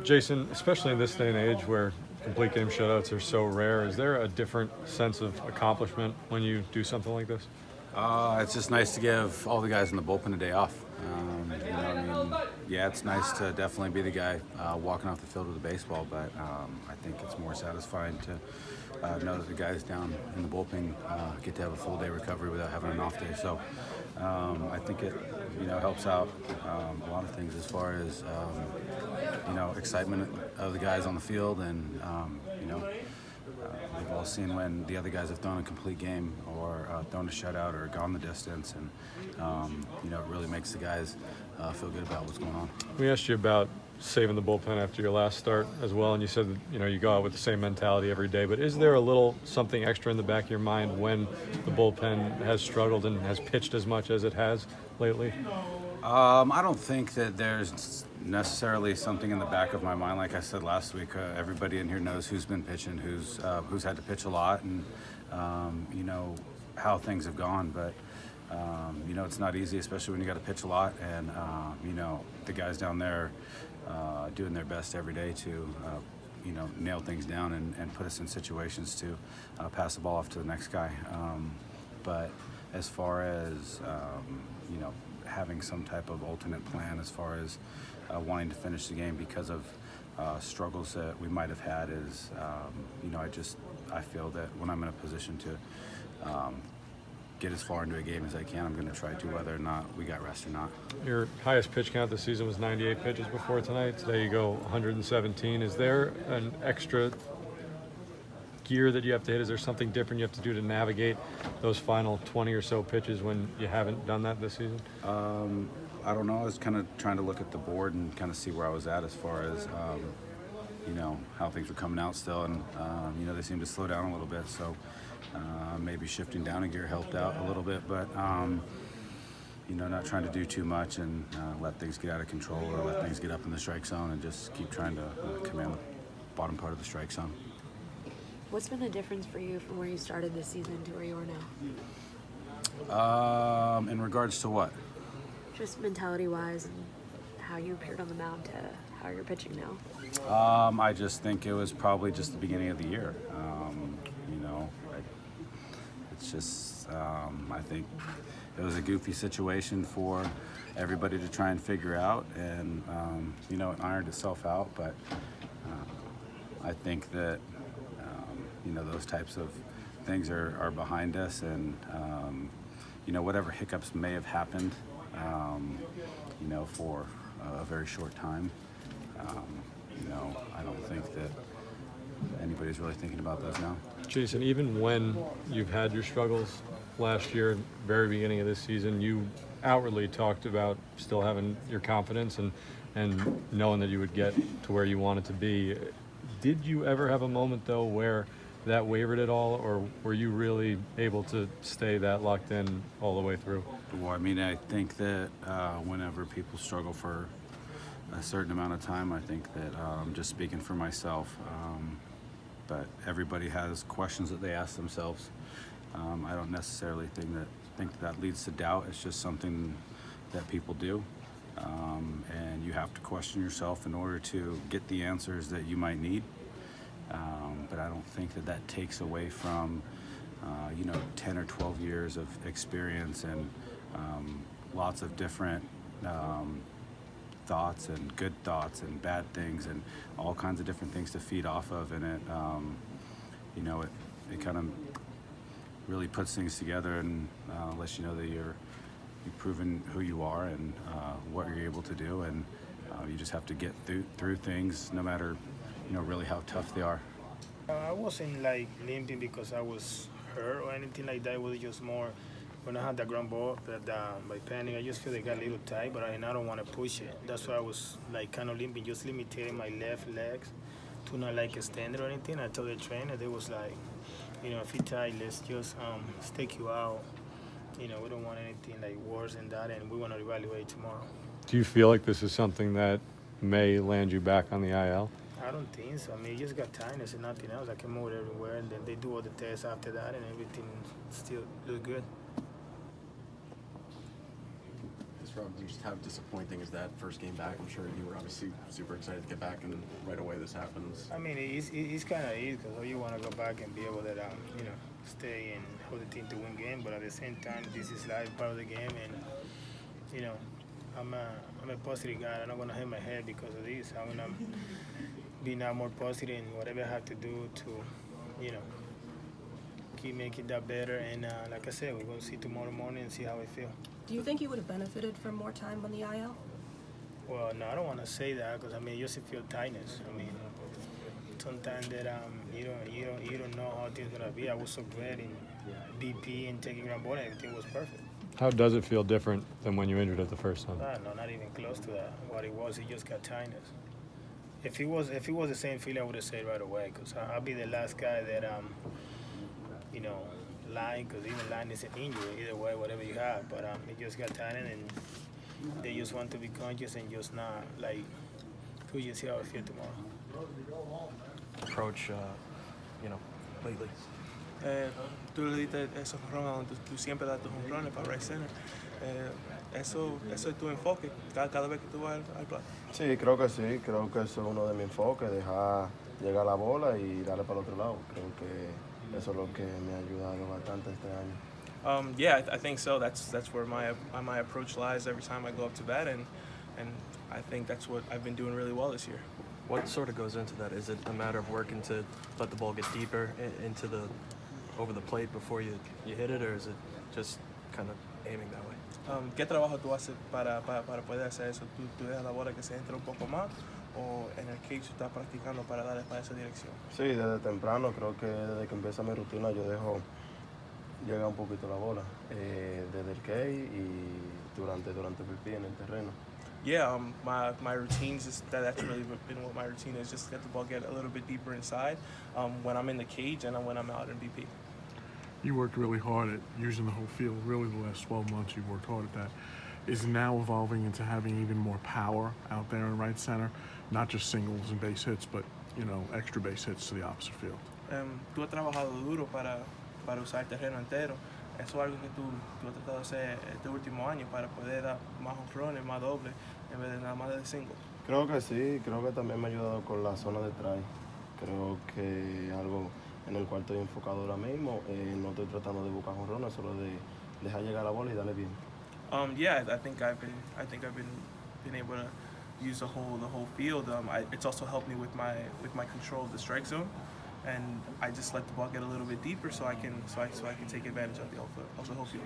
Jason, especially in this day and age where complete game shutouts are so rare, is there a different sense of accomplishment when you do something like this? It's just nice to give all the guys in the bullpen a day off. Yeah, it's nice to definitely be the guy walking off the field with a baseball, but I think it's more satisfying to know that the guys down in the bullpen get to have a full day recovery without having an off day. So I think it, helps out a lot of things as far as, excitement of the guys on the field, and we've all seen when the other guys have thrown a complete game or thrown a shutout or gone the distance, and it really makes the guys feel good about what's going on. We asked you about saving the bullpen after your last start as well, and you said that you go out with the same mentality every day. But is there a little something extra in the back of your mind when the bullpen has struggled and has pitched as much as it has lately? I don't think that there's necessarily something in the back of my mind. Like I said last week, everybody in here knows who's been pitching, who's had to pitch a lot, and how things have gone. But it's not easy, especially when you got to pitch a lot. And the guys down there doing their best every day to nail things down and put us in situations to pass the ball off to the next guy. But as far as having some type of alternate plan as far as wanting to finish the game because of struggles that we might have had is, I feel that when I'm in a position to get as far into a game as I can, I'm going to try to, whether or not we got rest or not. Your highest pitch count this season was 98 pitches before tonight. Today you go 117. Is there an extra gear that you have to hit? Is there something different you have to do to navigate those final 20 or so pitches when you haven't done that this season? I don't know. I was kind of trying to look at the board and kind of see where I was at as far as, how things were coming out still. And, they seemed to slow down a little bit. So maybe shifting down a gear helped out a little bit. But, not trying to do too much and let things get out of control or let things get up in the strike zone, and just keep trying to command the bottom part of the strike zone. What's been the difference for you from where you started this season to where you are now? In regards to what? Just mentality-wise and how you appeared on the mound to how you're pitching now. I just think it was probably just the beginning of the year. It's just, I think it was a goofy situation for everybody to try and figure out, and, it ironed itself out, but I think that those types of things are behind us, and whatever hiccups may have happened for a very short time, I don't think that anybody's really thinking about those now. Jason, even when you've had your struggles last year, very beginning of this season, you outwardly talked about still having your confidence and knowing that you would get to where you wanted to be. Did you ever have a moment, though, where that wavered at all, or were you really able to stay that locked in all the way through? Well, I think that whenever people struggle for a certain amount of time, I think that I'm just speaking for myself, but everybody has questions that they ask themselves. I don't necessarily think that leads to doubt. It's just something that people do, and you have to question yourself in order to get the answers that you might need. But I don't think that takes away from 10 or 12 years of experience and lots of different thoughts and good thoughts and bad things and all kinds of different things to feed off of, and it kind of really puts things together and lets you know that you've proven who you are and what you're able to do, and you just have to get through things no matter really how tough they are. I wasn't limping because I was hurt or anything like that. It was just more when I had the ground ball that by panning, I just feel it got a little tight, but I don't want to push it. That's why I was kind of limping, just limiting my left legs to not extend it or anything. I told the trainer, they was if you're tight, let's just stick you out. We don't want anything worse than that, and we want to evaluate tomorrow. Do you feel like this is something that may land you back on the IL? I don't think so. You just got tightness and nothing else. I can move it everywhere, and then they do all the tests after that, and everything still looks good. As from, and just how disappointing is that first game back? I'm sure you were obviously super excited to get back, and right away this happens. I mean, it's kind of easy because you want to go back and be able to, stay and hold the team to win game. But at the same time, this is life, part of the game, and I'm a positive guy. I'm not gonna hit my head because of this. I'm gonna be now more positive in whatever I have to do to, keep making that better. And like I said, we're gonna see tomorrow morning and see how I feel. Do you think he would have benefited from more time on the IL? Well, no, I don't want to say that because you just feel tightness. Sometimes that you don't know how things gonna be. I was so great in BP and taking ground ball, and everything was perfect. How does it feel different than when you injured it the first time? No, not even close to that. What it was, he just got tightness. If it was the same feeling, I would have said right away. Because I'll be the last guy that lying. Because even lying is an injury. Either way, whatever you have, but it just got tightness, and they just want to be conscious and just not we just see how I feel tomorrow. Approach, lately. Tú le diste esos jonrones donde tú siempre das tus jonrones para right center. Eso es tu enfoque cada vez que tú vas al plato. Sí, creo que eso es uno de mis enfoques, dejar llegar la bola y darle para el otro lado. Creo que eso es lo que me ha ayudado bastante este año. Yeah, I think so. That's where my approach lies every time I go up to bat, and I think that's what I've been doing really well this year. What sort of goes into that? Is it a matter of working to let the ball get deeper over the plate before you hit it, or is it just kind of aiming that way? ¿Qué trabajo tú haces para poder hacer eso? ¿Tú dejas la bola que se entre un poco más, o en el cage tú estás practicando para darle para esa dirección? Sí, desde temprano, creo que desde que empieza mi rutina yo dejo llegar un poquito la bola, desde el cage y durante el pipí en el terreno. Yeah, my routines is that's really been what my routine is. Just let the ball get a little bit deeper inside when I'm in the cage and when I'm out in BP. You worked really hard at using the whole field. Really, the last 12 months you've worked hard at that. Is now evolving into having even more power out there in right center, not just singles and base hits, but extra base hits to the opposite field. Tú has trabajado duro para usar el terreno entero. Eso es algo que tú has tratado de hacer este último año para poder dar más honrones, más dobles, en vez de nada más de single. Creo que sí, creo que también me ha ayudado con la zona de try. Creo que algo en el cual estoy enfocado ahora mismo. No estoy tratando de buscar jonrones, solo de dejar llegar la bola y darle bien. Yeah, I think I've been able to use the whole field. It's also helped me with my control of the strike zone. And I just let the ball get a little bit deeper so I can take advantage of the whole field.